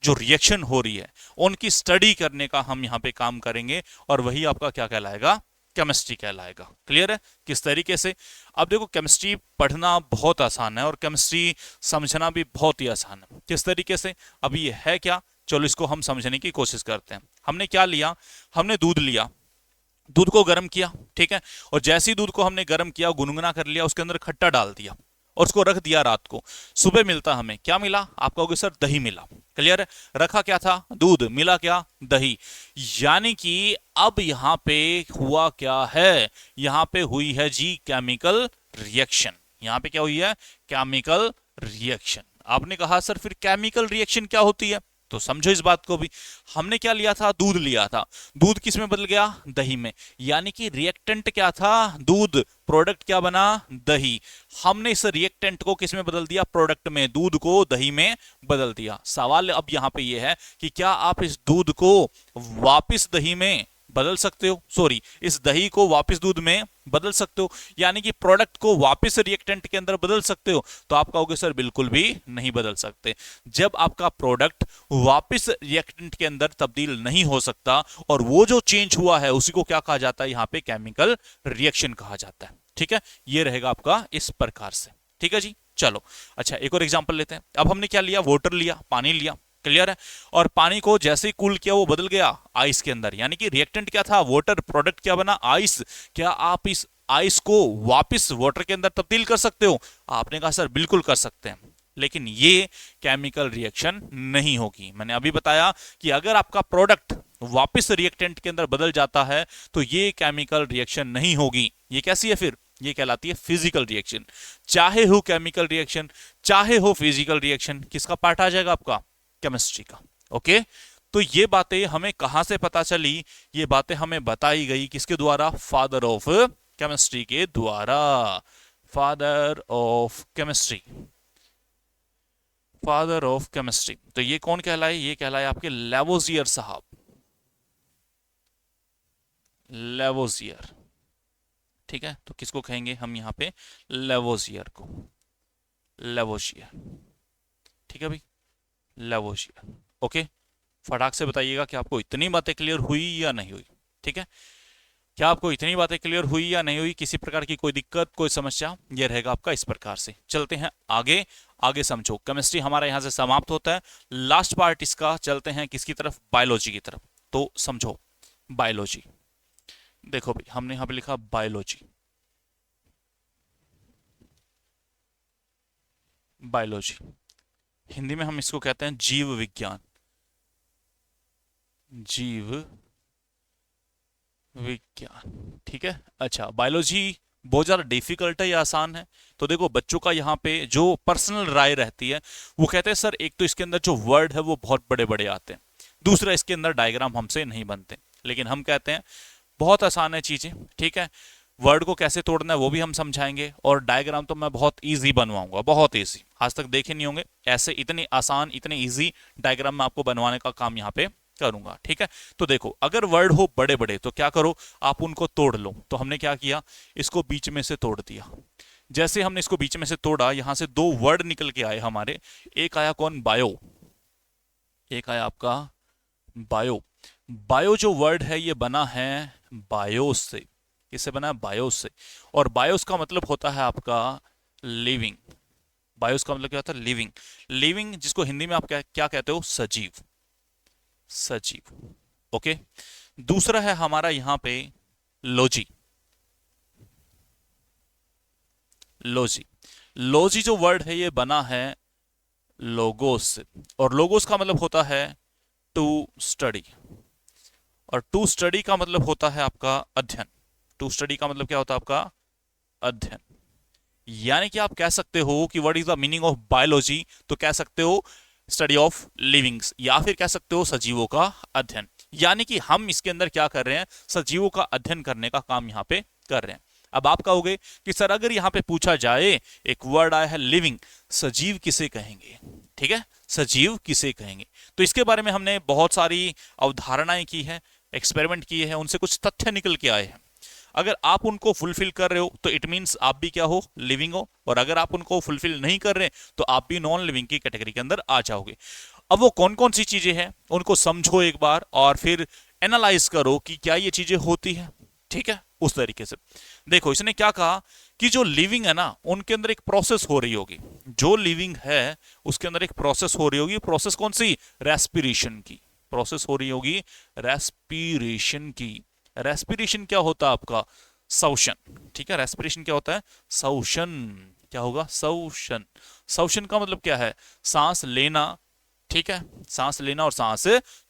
जो रिएक्शन हो रही है उनकी स्टडी करने का हम यहां पे काम करेंगे, और वही आपका क्या कहलाएगा, केमिस्ट्री कहलाएगा। क्लियर है किस तरीके से। अब देखो केमिस्ट्री पढ़ना बहुत आसान है और केमिस्ट्री समझना भी बहुत ही आसान है। किस तरीके से, अभी ये है क्या, चलो इसको हम समझने की कोशिश करते हैं। हमने क्या लिया, हमने दूध लिया, दूध को गर्म किया, ठीक है, और जैसे ही दूध को हमने गर्म किया, गुनगुना कर लिया, उसके अंदर खट्टा डाल दिया और उसको रख दिया रात को। सुबह मिलता हमें क्या मिला, आप कहोगे सर दही मिला। क्लियर है, रखा क्या था, दूध, मिला क्या, दही। यानी कि अब यहां पे हुआ क्या है, यहां पे हुई है जी केमिकल रिएक्शन। यहां पे क्या हुई है, केमिकल रिएक्शन। आपने कहा सर फिर केमिकल रिएक्शन क्या होती है, तो समझो इस बात को भी। हमने क्या लिया था, दूध लिया था, दूध किस में बदल गया, दही में। यानी कि रिएक्टेंट क्या था, दूध, प्रोडक्ट क्या बना, दही। हमने इस रिएक्टेंट को किस में बदल दिया, प्रोडक्ट में, दूध को दही में बदल दिया। सवाल अब यहां पे ये है कि क्या आप इस दूध को वापस दही में बदल सकते हो, सॉरी इस दही को वापस दूध में बदल सकते हो, यानी कि प्रोडक्ट को वापस रिएक्टेंट के अंदर बदल सकते हो, तो आप कहोगे सर बिल्कुल भी नहीं बदल सकते। जब आपका प्रोडक्ट वापस रिएक्टेंट के अंदर तब्दील नहीं हो सकता और वो जो चेंज हुआ है उसी को क्या कहा जाता है, यहां पे केमिकल रिएक्शन कहा जाता है। ठीक है, ये रहेगा आपका इस प्रकार से। ठीक है जी, चलो अच्छा एक और एग्जांपल लेते हैं। अब हमने क्या लिया, वाटर लिया, पानी लिया। क्लियर है, और पानी को जैसे ही कूल किया वो बदल गया आइस के अंदर, यानी कि रिएक्टेंट क्या था, वाटर, प्रोडक्ट क्या बना, आइस। क्या आप इस आइस को वापस वाटर के अंदर तब्दील कर सकते हो, आपने कहा सर बिल्कुल कर सकते हैं, लेकिन ये केमिकल रिएक्शन नहीं होगी। मैंने अभी बताया कि अगर आपका प्रोडक्ट वापस रिएक्टेंट के अंदर बदल जाता है तो ये केमिकल रिएक्शन नहीं होगी। ये कैसी है फिर, ये कहलाती है फिजिकल रिएक्शन। चाहे हो केमिकल रिएक्शन चाहे हो फिजिकल रिएक्शन, किसका पार्ट आ जाएगा आपका, केमिस्ट्री का। ओके, तो ये बातें हमें कहां से पता चली, ये बातें हमें बताई गई किसके द्वारा, फादर ऑफ केमिस्ट्री के द्वारा। Father of chemistry, father of chemistry, तो ये कौन कहलाए, ये कहलाए आपके लेवोजियर साहब, लेवोजियर। ठीक है, तो किसको कहेंगे हम यहां पे, लेवोजियर को, लेवोजियर। ठीक है भाई, लेवोजियर। ओके, फटाक से बताइएगा कि आपको इतनी बातें क्लियर हुई या नहीं हुई। ठीक है, क्या आपको इतनी बातें क्लियर हुई या नहीं हुई, किसी प्रकार की कोई दिक्कत, कोई समस्या, ये रहेगा आपका इस प्रकार से। चलते हैं आगे, आगे समझो। केमिस्ट्री हमारा यहां से समाप्त होता है, लास्ट पार्ट इसका, चलते हैं किसकी तरफ, बायोलॉजी की तरफ। तो समझो बायोलॉजी, देखो भाई हमने यहां पे लिखा बायोलॉजी, बायोलॉजी हिंदी में हम इसको कहते हैं जीव विज्ञान, जीव विज्ञान। ठीक है, अच्छा बायोलॉजी बहुत ज़्यादा डिफिकल्ट है या आसान है, तो देखो बच्चों का यहाँ पे जो पर्सनल राय रहती है वो कहते हैं सर एक तो इसके अंदर जो वर्ड है वो बहुत बड़े बड़े आते हैं, दूसरा इसके अंदर डायग्राम हमसे नहीं बनते। लेकिन हम कहते हैं बहुत आसान है चीज़ें। ठीक है, वर्ड को कैसे तोड़ना है वो भी हम समझाएंगे, और डायग्राम तो मैं बहुत इजी बनवाऊंगा, बहुत इजी, आज तक देखे नहीं होंगे ऐसे इतने आसान इतने इजी डायग्राम मैं आपको बनवाने का काम यहाँ पे करूंगा। ठीक है, तो देखो अगर वर्ड हो बड़े बड़े तो क्या करो, आप उनको तोड़ लो। तो हमने क्या किया, इसको बीच में से तोड़ दिया। जैसे हमने इसको बीच में से तोड़ा, यहां से दो वर्ड निकल के आए हमारे, एक आया कौन, बायो, एक आया आपका बायो। बायो जो वर्ड है ये बना है बायोस से। किससे बना है? बायोस से। और बायोस का मतलब होता है आपका लिविंग। बायोस का मतलब क्या होता है? लिविंग। लिविंग जिसको हिंदी में आप क्या क्या कहते हो? सजीव। सजीव। ओके। दूसरा है हमारा यहां पे लॉजी। लॉजी। लॉजी जो वर्ड है ये बना है लोगोस से। और लोगोस का मतलब होता है टू स्टडी। और टू स्टडी का मतलब होता है आपका अध्ययन। टू स्टडी का मतलब क्या होता है आपका? अध्ययन। यानी कि आप कह सकते हो कि what is the meaning of biology, तो कह सकते हो स्टडी ऑफ लिविंग्स, या फिर कह सकते हो सजीवों का अध्ययन। यानी कि हम इसके अंदर क्या कर रहे हैं? सजीवों का अध्ययन करने का काम यहाँ पे कर रहे हैं। अब आप कहोगे कि सर अगर यहाँ पे पूछा जाए, एक वर्ड आया है लिविंग, सजीव किसे कहेंगे? ठीक है, सजीव किसे कहेंगे? तो इसके बारे में हमने बहुत सारी अवधारणाएं की है, एक्सपेरिमेंट किए हैं, उनसे कुछ तथ्य निकल के आए हैं। अगर आप उनको फुलफिल कर रहे हो तो इट मींस आप भी क्या हो? लिविंग हो। और अगर आप उनको फुलफिल नहीं कर रहे तो आप भी नॉन लिविंग की कैटेगरी के अंदर आ जाओगे। अब वो कौन कौन सी चीजें हैं उनको समझो एक बार, और फिर एनालाइज करो कि क्या ये चीजें होती हैं। ठीक है, उस तरीके से देखो। इसने क्या कहा कि जो लिविंग है ना उनके अंदर एक प्रोसेस हो रही होगी। जो लिविंग है उसके अंदर एक प्रोसेस हो रही होगी। प्रोसेस कौन सी? रेस्पिरेशन की प्रोसेस हो रही होगी। रेस्पिरेशन की। रेस्पिरेशन क्या होता है आपका? सौशन। ठीक है, रेस्पिरेशन क्या होता है? सौशन। क्या होगा? सौशन। सौशन का मतलब क्या है? सांस लेना। ठीक है, सांस लेना और सांस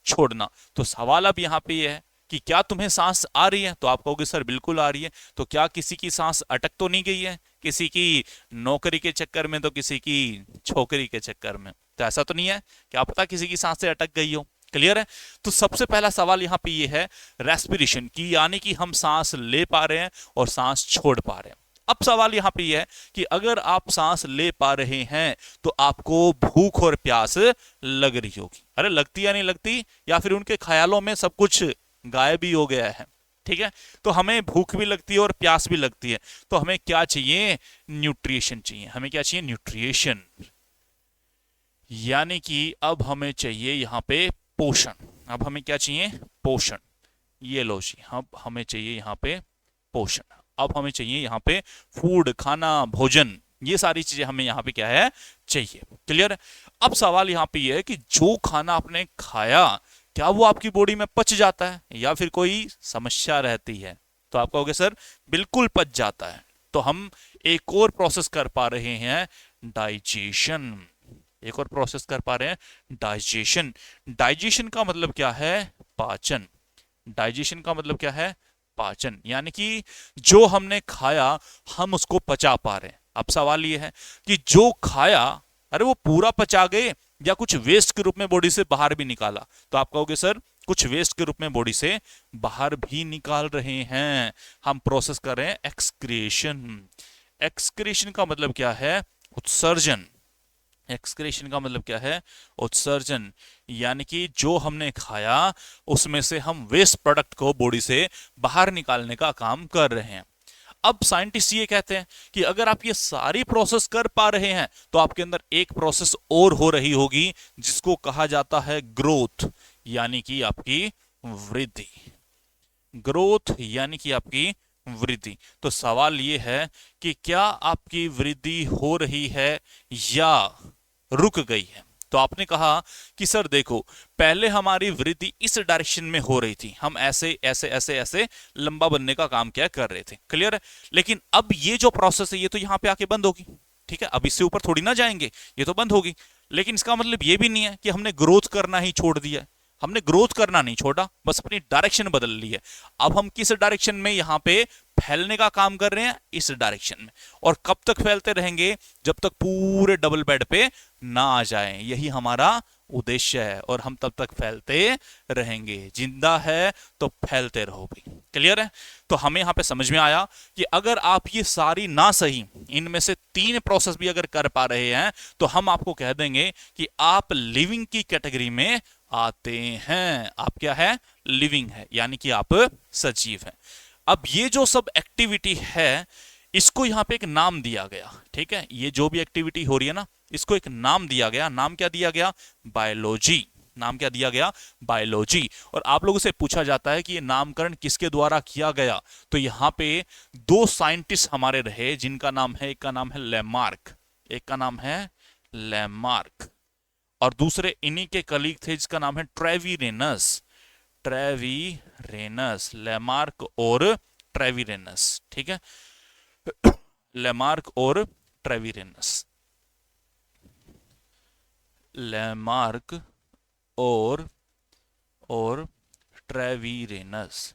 छोड़ना। तो सवाल अब यहाँ पे ये है कि क्या तुम्हें सांस आ रही है? तो आप कहोगे सर बिल्कुल आ रही है। तो क्या किसी की सांस अटक तो नहीं गई है? किसी की नौकरी के चक्कर में, तो किसी की छोकरी के चक्कर में? तो ऐसा तो नहीं है। क्या पता किसी की सांसें अटक गई हो। क्लियर है? तो सबसे पहला सवाल यहां पे ये है रेस्पिरेशन की, यानी कि हम सांस ले पा रहे हैं और सांस छोड़ पा रहे हैं। अब सवाल यहां पे ये है कि अगर आप सांस ले पा रहे हैं तो आपको भूख और प्यास लग रही होगी। अरे लगती या नहीं लगती? या फिर उनके ख्यालों में सब कुछ गायब ही हो गया है? ठीक है, तो हमें भूख भी लगती है और प्यास भी लगती है। तो हमें क्या चाहिए? न्यूट्रिशन चाहिए। हमें क्या चाहिए? न्यूट्रिशन। यानी कि अब हमें चाहिए यहां पे पोषण। अब हमें क्या चाहिए? पोषण। ये लो जी, अब हमें चाहिए यहाँ पे पोषण। अब हमें चाहिए यहाँ पे फूड, खाना, भोजन। ये सारी चीजें हमें यहाँ पे क्या है? चाहिए। क्लियर है? अब सवाल यहाँ पे ये है कि जो खाना आपने खाया क्या वो आपकी बॉडी में पच जाता है या फिर कोई समस्या रहती है? तो आप कहोगे सर बिल्कुल पच जाता है। तो हम एक और प्रोसेस कर पा रहे हैं, डाइजेशन। एक और प्रोसेस कर पा रहे हैं, डाइजेशन। डाइजेशन का मतलब क्या है? पाचन। डाइजेशन का मतलब क्या है? पाचन। यानी कि जो हमने खाया हम उसको पचा पा रहे हैं। अब सवाल ये है कि जो खाया, अरे वो पूरा पचा गए या कुछ वेस्ट के रूप में बॉडी से बाहर भी निकाला? तो आप कहोगे सर कुछ वेस्ट के रूप में बॉडी से बाहर भी निकाल रहे हैं। हम प्रोसेस कर रहे हैं एक्सक्रीशन। एक्सक्रीशन का मतलब क्या है? उत्सर्जन। एक्सक्रीशन का मतलब क्या है? उत्सर्जन। यानी कि जो हमने खाया उसमें से हम वेस्ट प्रोडक्ट को बॉडी से बाहर निकालने का काम कर रहे हैं। अब साइंटिस्ट ये कहते हैं कि अगर आप ये सारी प्रोसेस कर पा रहे हैं तो आपके अंदर एक प्रोसेस और हो रही होगी जिसको कहा जाता है ग्रोथ, यानी कि आपकी वृद्धि। ग्रोथ यानी कि आपकी वृद्धि। तो सवाल ये है कि क्या आपकी वृद्धि हो रही है या रुक गई है? तो आपने कहा कि सर देखो पहले हमारी वृद्धि इस डायरेक्शन में हो रही थी, हम ऐसे ऐसे ऐसे ऐसे लंबा बनने का काम क्या कर रहे थे। क्लियर है? लेकिन अब ये जो प्रोसेस है ये तो यहां पे आके बंद होगी। ठीक है, अब इससे ऊपर थोड़ी ना जाएंगे, ये तो बंद होगी। लेकिन इसका मतलब ये भी नहीं है कि हमने ग्रोथ करना ही छोड़ दिया है। हमने ग्रोथ करना नहीं छोड़ा, बस अपनी डायरेक्शन बदल ली है। अब हम किस डायरेक्शन में यहां पे फैलने का काम कर रहे हैं? इस डायरेक्शन में। और कब तक फैलते रहेंगे? जब तक पूरे डबल बेड पे ना आ जाए। यही हमारा उद्देश्य है और हम तब तक फैलते रहेंगे। जिंदा है तो फैलते रहो भी। क्लियर है? तो हमें यहां पे समझ में आया कि अगर आप ये सारी ना सही इनमें से 3 प्रोसेस भी अगर कर पा रहे हैं तो हम आपको कह देंगे कि आप लिविंग की कैटेगरी में आते हैं। आप क्या है? लिविंग है, यानी कि आप सजीव हैं। अब ये जो सब एक्टिविटी है इसको यहां पे एक नाम दिया गया। ठीक है, ये जो भी एक्टिविटी हो रही है ना इसको एक नाम दिया गया। नाम क्या दिया गया? बायोलॉजी। नाम क्या दिया गया? बायोलॉजी। और आप लोगों से पूछा जाता है कि ये नामकरण किसके द्वारा किया गया, तो यहाँ पे दो साइंटिस्ट हमारे रहे जिनका नाम है, एक का नाम है लेमार्क, एक का नाम है लेमार्क, और दूसरे इन्हीं के कलीग थे जिसका नाम है ट्रेविरेनस। ट्रेविरेनस, लेमार्क और ट्रेविरेनस, ठीक है, लेमार्क और ट्रेविरेनस, लेमार्क और ट्रेविरेनस,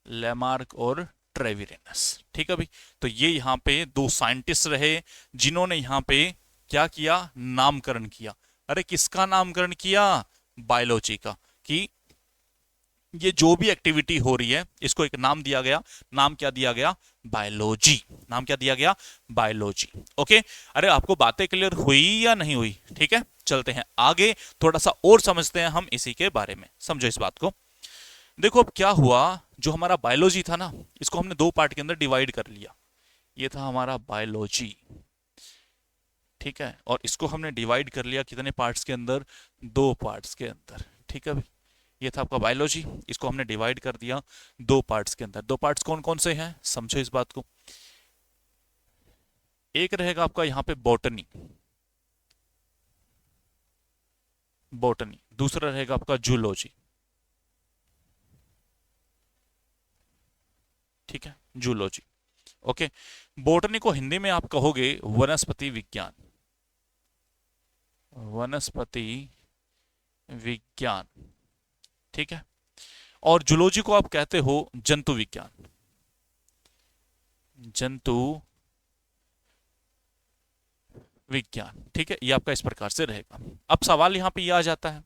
लेमार्क और ट्रेविरेनस, ठीक है भाई। तो ये यहाँ पे दो साइंटिस्ट रहे जिन्होंने यहाँ पे क्या किया? नामकरण किया। अरे किसका नामकरण किया? बायोलॉजी का। कि ये जो भी एक्टिविटी हो रही है इसको एक नाम दिया गया। नाम क्या दिया गया? बायोलॉजी। नाम क्या दिया गया? बायोलॉजी। ओके, अरे आपको बातें क्लियर हुई या नहीं हुई? ठीक है, चलते हैं आगे, थोड़ा सा और समझते हैं हम इसी के बारे में। समझो इस बात को। देखो अब क्या हुआ, जो हमारा बायोलॉजी था ना, इसको हमने दो पार्ट के अंदर डिवाइड कर लिया। ये था हमारा बायोलॉजी, ठीक है, और इसको हमने डिवाइड कर लिया कितने पार्ट्स के अंदर? दो पार्ट्स के अंदर, ठीक है भाई। ये था आपका बायोलॉजी, इसको हमने डिवाइड कर दिया दो पार्ट्स के अंदर। दो पार्ट्स कौन कौन से हैं, समझो इस बात को। एक रहेगा आपका यहां पे बॉटनी, बॉटनी, दूसरा रहेगा आपका जूलॉजी, ठीक है, जूलॉजी। ओके, बॉटनी को हिंदी में आप कहोगे वनस्पति विज्ञान, वनस्पति विज्ञान, ठीक है, और जूलॉजी को आप कहते हो जंतु विज्ञान, जंतु विज्ञान, ठीक है। ये आपका इस प्रकार से रहेगा। अब सवाल यहां पे ये आ जाता है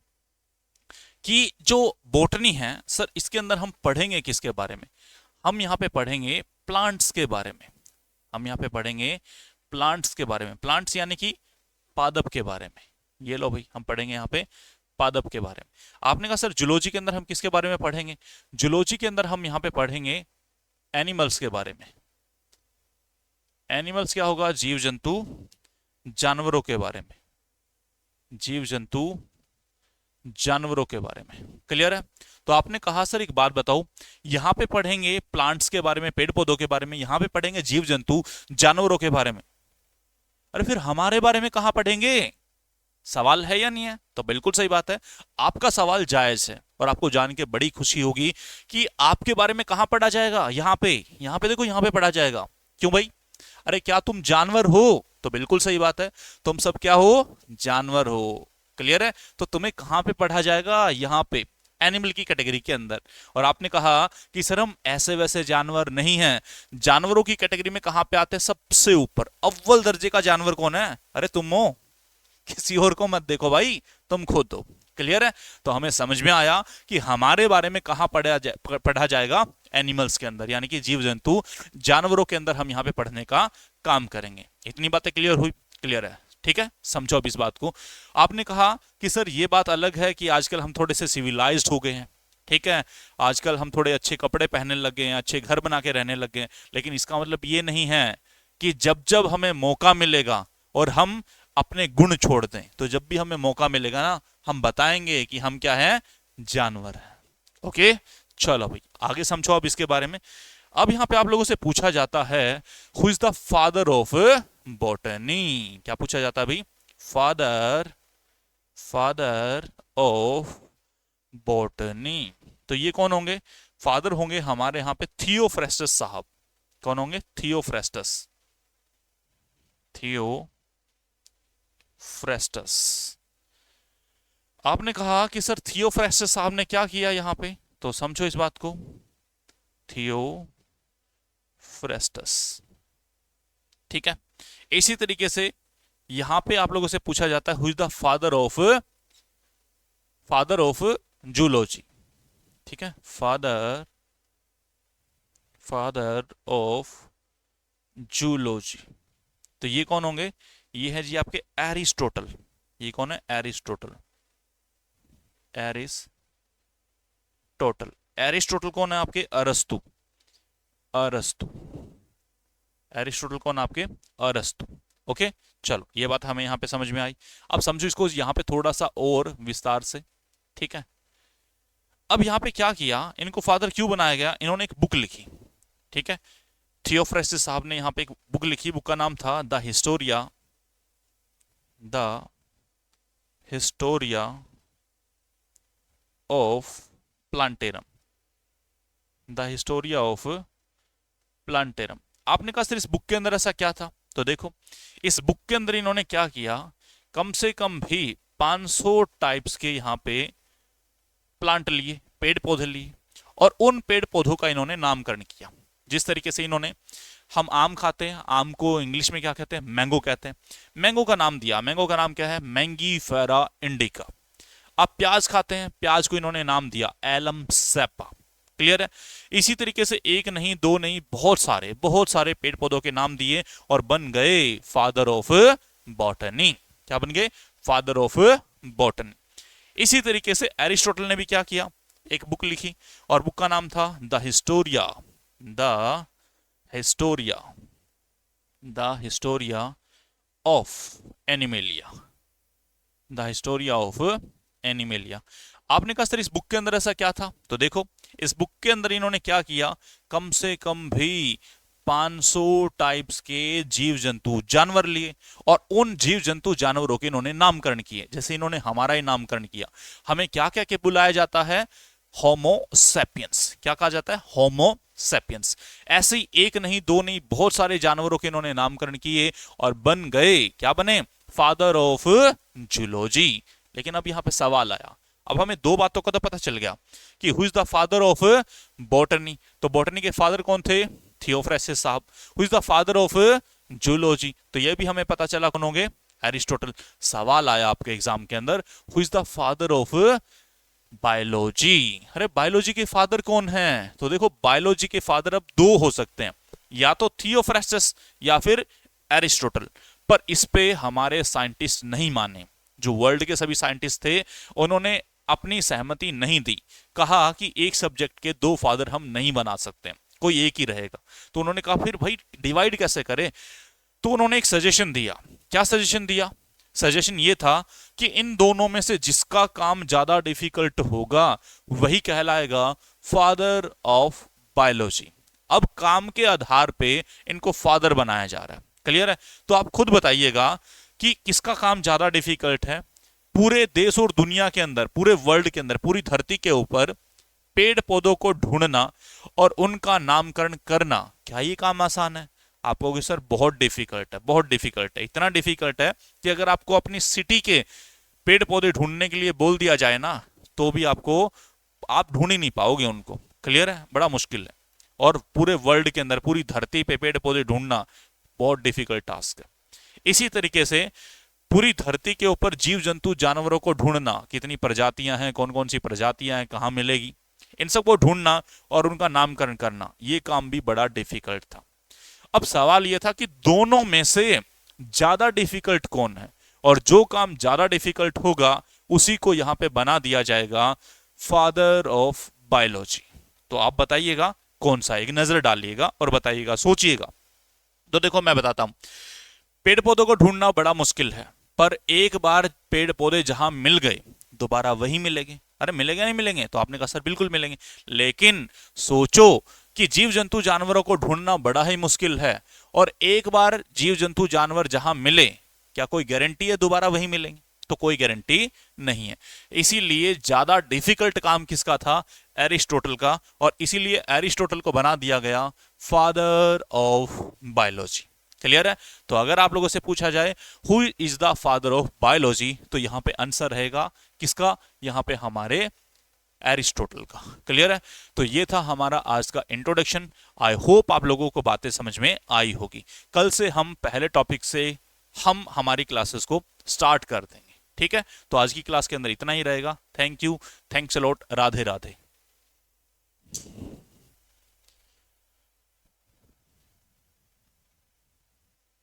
कि जो बॉटनी है सर, इसके अंदर हम पढ़ेंगे किसके बारे में? हम यहाँ पे पढ़ेंगे प्लांट्स के बारे में। हम यहाँ पे पढ़ेंगे प्लांट्स के बारे में, प्लांट्स यानी कि पादप के बारे में। ये लो भाई, हम पढ़ेंगे यहाँ पे पादप के बारे में। आपने कहा सर जूलॉजी के अंदर हम किसके बारे में पढ़ेंगे? जूलॉजी के अंदर हम यहाँ पे पढ़ेंगे एनिमल्स के बारे में। एनिमल्स क्या होगा? जीव जंतु, जानवरों के बारे में, जीव जंतु जानवरों के बारे में। क्लियर है? तो आपने कहा सर एक बात बताओ, यहां पे पढ़ेंगे प्लांट्स के बारे में, पेड़ पौधों के बारे में, यहां पे पढ़ेंगे जीव जंतु जानवरों के बारे में, अरे फिर हमारे बारे में कहां पढ़ेंगे? सवाल है या नहीं है? तो बिल्कुल सही बात है, आपका सवाल जायज है और आपको जान के बड़ी खुशी होगी कि आपके बारे में कहां पढ़ा जाएगा? यहां पे, यहां पे देखो, यहां पे पढ़ा जाएगा। क्यों भाई? अरे क्या तुम जानवर हो? तो बिल्कुल सही बात है, तुम सब क्या हो? जानवर हो। क्लियर है? तो तुम्हें कहां पे पढ़ा जाएगा? यहां पे, एनिमल की कैटेगरी के अंदर। और आपने कहा कि सर हम ऐसे वैसे जानवर नहीं हैं, जानवरों की कैटेगरी में कहां पे आते हैं? सबसे ऊपर, अव्वल दर्जे का जानवर कौन है? अरे तुम हो। किसी और को मत देखो भाई, तुम खुद हो। क्लियर है? तो हमें समझ में आया कि हमारे बारे में कहां पढ़ा जाएगा? एनिमल्स के अंदर, यानी कि जीव जंतु जानवरों के अंदर हम यहां पे पढ़ने का काम करेंगे। इतनी बातें क्लियर हुई? क्लियर है, ठीक है, समझो अब इस बात को। आपने कहा कि सर ये बात अलग है कि आजकल हम थोड़े से सिविलाइज्ड हो गए हैं, ठीक है, आजकल हम थोड़े अच्छे कपड़े पहनने लग गए हैं, अच्छे घर बना के रहने लग गए हैं, लेकिन इसका मतलब ये नहीं है कि जब जब हमें मौका मिलेगा और हम अपने गुण छोड़ दें, तो जब भी हमें मौका मिलेगा ना, हम बताएंगे कि हम क्या है? जानवर है। ओके, चलो भाई आगे समझो अब इसके बारे में। अब यहां पे आप लोगों से पूछा जाता है, who is the father of botany? क्या पूछा जाता है भाई? Father, father of botany. तो ये कौन होंगे? फादर होंगे हमारे यहां पे थियोफ्रेस्टस साहब। कौन होंगे? Theophrastus, Theophrastus. आपने कहा कि सर थियोफ्रेस्टस साहब ने क्या किया यहां पे? तो समझो इस बात को, थियोफ्रेस्टस, ठीक है। इसी तरीके से यहां पे आप लोगों से पूछा जाता है, who is the father of zoology? ठीक है, फादर, फादर ऑफ जूलॉजी। तो ये कौन होंगे? ये है जी आपके एरिस्टोटल। ये कौन है? Aristotle, Aristotle. एरिस्टोटल कौन है आपके? अरस्तु, अरस्तु। एरिस्टोटल कौन आपके? अरस्तु। ओके, चलो ये बात हमें यहाँ पे समझ में आई। अब समझो इसको यहाँ पे थोड़ा सा और विस्तार से, ठीक है। अब यहाँ पे क्या किया, इनको फादर क्यों बनाया गया, इन्होंने एक बुक लिखी, ठीक है। थियोफ्रेस्टिस साहब ने यहाँ पे एक बुक लिखी, बुक का नाम था the Historia of plantarum, the Historia of plantarum. आपने कहा सर इस बुक के अंदर ऐसा क्या था, तो देखो इस बुक के अंदर इन्होंने क्या किया, कम से कम भी 500 टाइप्स के यहाँ पे प्लांट लिए, पेड़ पौधे लिए, और उन पेड़ पौधों का इन्होंने नामकरण किया। जिस तरीके से इन्होंने, हम आम खाते हैं, आम को इंग्लिश में क्या कहते हैं, मैंगो कहते हैं, मैंगो का नाम दिया, मैंगो का नाम क्या है, मैंगीफेरा इंडिका। आप प्याज खाते हैं, प्याज को इन्होंने नाम दिया एलम सेपा। क्लियर है। इसी तरीके से एक नहीं दो नहीं, बहुत सारे पेड़ पौधों के नाम दिए और बन गए फादर ऑफ बॉटनी। क्या बन गए, फादर ऑफ बॉटनी। इसी तरीके से एरिस्टोटल ने भी क्या किया, एक बुक लिखी और बुक का नाम था the Historia of animalia, the Historia of animalia. आपने कहा सर इस बुक के अंदर ऐसा क्या था, तो देखो इस बुक के अंदर इन्होंने क्या किया, कम से कम भी 500 टाइप्स के जीव जंतु जानवर लिए और उन जीव जंतु जानवरों के इन्होंने नामकरण किए। जैसे इन्होंने हमारा ही नामकरण किया, हमें क्या क्या के बुलाया जाता है, होमो सेपियंस। क्या कहा जाता है, होमो सेपियंस। ऐसे ही एक नहीं दो नहीं, बहुत सारे जानवरों के इन्होंने नामकरण किए और बन गए, क्या बने, फादर ऑफ जूलॉजी। लेकिन अब यहां पे सवाल आया, अब हमें दो बातों का तो पता चल गया कि who is the father of botany, तो बॉटनी के फादर कौन थे, थियोफ्रेस्टिस साहब। Who is the father of zoology, तो यह भी हमें पता चला कौन होंगे, एरिस्टोटल। सवाल आया आपके एग्जाम के अंदर, who is the father of biology. अरे बायोलॉजी के फादर कौन है, तो देखो बायोलॉजी के फादर अब दो हो सकते हैं, या तो थियोफ्रेस्टिस या फिर एरिस्टोटल। पर इस पे हमारे साइंटिस्ट नहीं माने, जो वर्ल्ड के सभी साइंटिस्ट थे उन्होंने अपनी सहमति नहीं दी, कहा कि एक सब्जेक्ट के दो फादर हम नहीं बना सकते, कोई एक ही रहेगा। तो उन्होंने कहा फिर भाई डिवाइड कैसे करें, तो उन्होंने एक सजेशन दिया। क्या सजेशन दिया, सजेशन ये था कि इन दोनों में से जिसका काम ज्यादा डिफिकल्ट होगा वही कहलाएगा फादर ऑफ बायोलॉजी। अब काम के आधार पे इनको फादर बनाया जा रहा है। क्लियर है। तो आप खुद बताइएगा कि किसका काम ज्यादा डिफिकल्ट है, पूरे देश और दुनिया के अंदर, पूरे वर्ल्ड के अंदर, पूरी धरती के ऊपर पेड़ पौधों को ढूंढना और उनका नामकरण करना, क्या ये काम आसान है? आप कहोगे सर बहुत डिफिकल्ट है, बहुत डिफिकल्ट है। इतना डिफिकल्ट है कि अगर आपको अपनी सिटी के पेड़ पौधे ढूंढने के लिए बोल दिया जाए ना, तो भी आप ढूंढ ही नहीं पाओगे उनको। क्लियर है, बड़ा मुश्किल है। और पूरे वर्ल्ड के अंदर, पूरी धरती पे पेड़ पौधे ढूंढना बहुत डिफिकल्ट टास्क है। इसी तरीके से पूरी धरती के ऊपर जीव जंतु जानवरों को ढूंढना, कितनी प्रजातियां हैं, कौन कौन सी प्रजातियां हैं, कहां मिलेगी, इन सबको ढूंढना और उनका नामकरण करना, ये काम भी बड़ा डिफिकल्ट था। अब सवाल यह था कि दोनों में से ज्यादा डिफिकल्ट कौन है, और जो काम ज्यादा डिफिकल्ट होगा उसी को यहां पे बना दिया जाएगा फादर ऑफ बायोलॉजी। तो आप बताइएगा कौन सा, एक नजर डालिएगा और बताइएगा, सोचिएगा। तो देखो मैं बताता हूं, पेड़ पौधों को ढूंढना बड़ा मुश्किल है, पर एक बार पेड़ पौधे जहां मिल गए दोबारा वही मिलेंगे। अरे मिलेंगे नहीं मिलेंगे, तो आपने कहा सर बिल्कुल मिलेंगे। लेकिन सोचो कि जीव जंतु जानवरों को ढूंढना बड़ा ही मुश्किल है, और एक बार जीव जंतु जानवर जहां मिले, क्या कोई गारंटी है दोबारा वही मिलेंगे? तो कोई गारंटी नहीं है। इसीलिए ज्यादा डिफिकल्ट काम किसका था, एरिस्टोटल का, और इसीलिए एरिस्टोटल को बना दिया गया फादर ऑफ बायोलॉजी। क्लियर है। तो अगर आप लोगों से पूछा जाए who is the father of biology, तो यहां पे आंसर रहेगा किसका, यहां पे हमारे एरिस्टोटल का। क्लियर है। तो ये था हमारा आज का इंट्रोडक्शन। आई होप आप लोगों को बातें समझ में आई होगी। कल से हम पहले टॉपिक से हम हमारी क्लासेस को स्टार्ट कर देंगे। ठीक है। तो आज की क्लास के अंदर इतना ही रहेगा। Thank you, thanks a lot, Radhe Radhe.